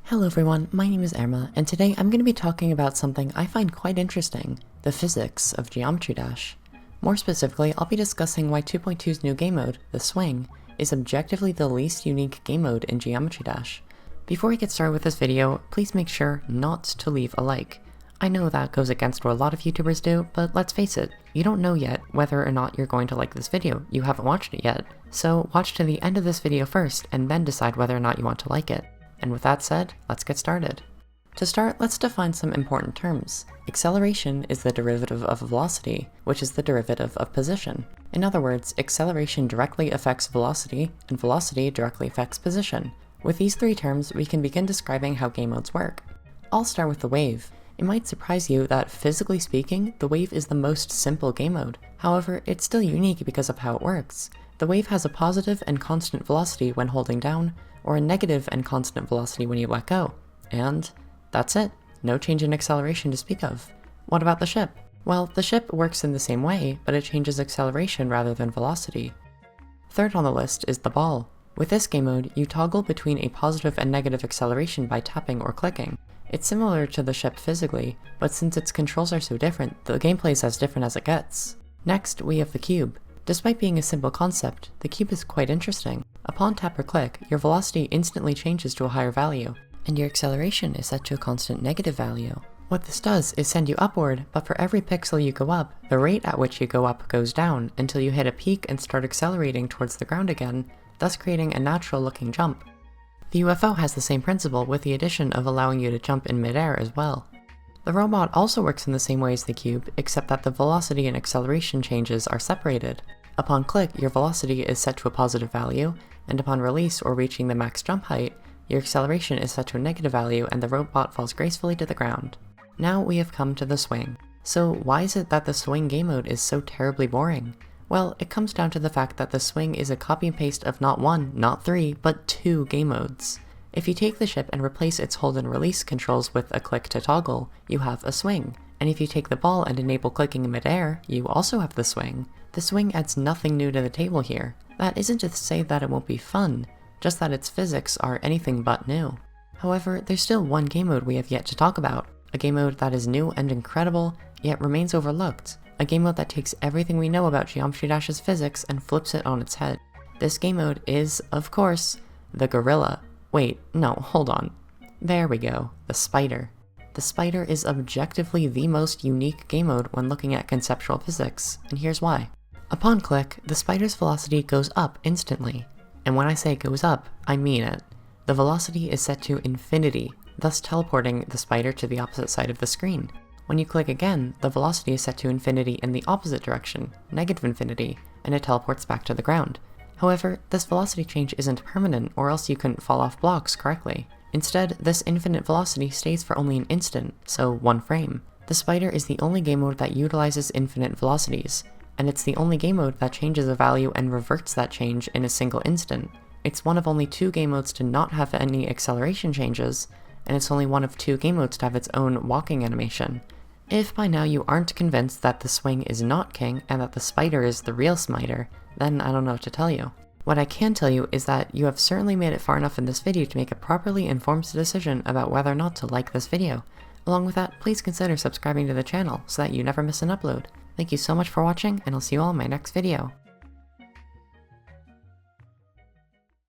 Hello everyone, my name is Irma, and today I'm going to be talking about something I find quite interesting, the physics of Geometry Dash. More specifically, I'll be discussing why 2.2's new game mode, the Swing, is objectively the least unique game mode in Geometry Dash. Before we get started with this video, please make sure not to leave a like. I know that goes against what a lot of YouTubers do, but let's face it, you don't know yet whether or not you're going to like this video, you haven't watched it yet. So watch to the end of this video first, and then decide whether or not you want to like it. And with that said, let's get started. To start, let's define some important terms. Acceleration is the derivative of velocity, which is the derivative of position. In other words, acceleration directly affects velocity, and velocity directly affects position. With these three terms, we can begin describing how game modes work. I'll start with the wave. It might surprise you that, physically speaking, the wave is the most simple game mode. However, it's still unique because of how it works. The wave has a positive and constant velocity when holding down, or a negative and constant velocity when you let go. And that's it. No change in acceleration to speak of. What about the ship? Well, the ship works in the same way, but it changes acceleration rather than velocity. Third on the list is the ball. With this game mode, you toggle between a positive and negative acceleration by tapping or clicking. It's similar to the ship physically, but since its controls are so different, the gameplay is as different as it gets. Next, we have the cube. Despite being a simple concept, the cube is quite interesting. Upon tap or click, your velocity instantly changes to a higher value, and your acceleration is set to a constant negative value. What this does is send you upward, but for every pixel you go up, the rate at which you go up goes down until you hit a peak and start accelerating towards the ground again, thus creating a natural looking jump. The UFO has the same principle with the addition of allowing you to jump in midair as well. The robot also works in the same way as the cube, except that the velocity and acceleration changes are separated. Upon click, your velocity is set to a positive value, and upon release or reaching the max jump height, your acceleration is set to a negative value and the robot falls gracefully to the ground. Now we have come to the swing. So why is it that the swing game mode is so terribly boring? Well, it comes down to the fact that the swing is a copy and paste of not one, not three, but two game modes. If you take the ship and replace its hold and release controls with a click to toggle, you have a swing. And if you take the ball and enable clicking in midair, you also have the swing. The swing adds nothing new to the table here. That isn't to say that it won't be fun, just that its physics are anything but new. However, there's still one game mode we have yet to talk about, a game mode that is new and incredible, yet remains overlooked, a game mode that takes everything we know about Geometry Dash's physics and flips it on its head. This game mode is, of course, the gorilla. Wait, no, hold on. There we go, the spider. The spider is objectively the most unique game mode when looking at conceptual physics, and here's why. Upon click, the spider's velocity goes up instantly. And when I say goes up, I mean it. The velocity is set to infinity, thus teleporting the spider to the opposite side of the screen. When you click again, the velocity is set to infinity in the opposite direction, negative infinity, and it teleports back to the ground. However, this velocity change isn't permanent, or else you couldn't fall off blocks correctly. Instead, this infinite velocity stays for only an instant, so one frame. The spider is the only game mode that utilizes infinite velocities, and it's the only game mode that changes a value and reverts that change in a single instant. It's one of only two game modes to not have any acceleration changes, and it's only one of two game modes to have its own walking animation. If by now you aren't convinced that the swing is not king and that the spider is the real smiter, then I don't know what to tell you. What I can tell you is that you have certainly made it far enough in this video to make a properly informed decision about whether or not to like this video. Along with that, please consider subscribing to the channel so that you never miss an upload. Thank you so much for watching, and I'll see you all in my next video.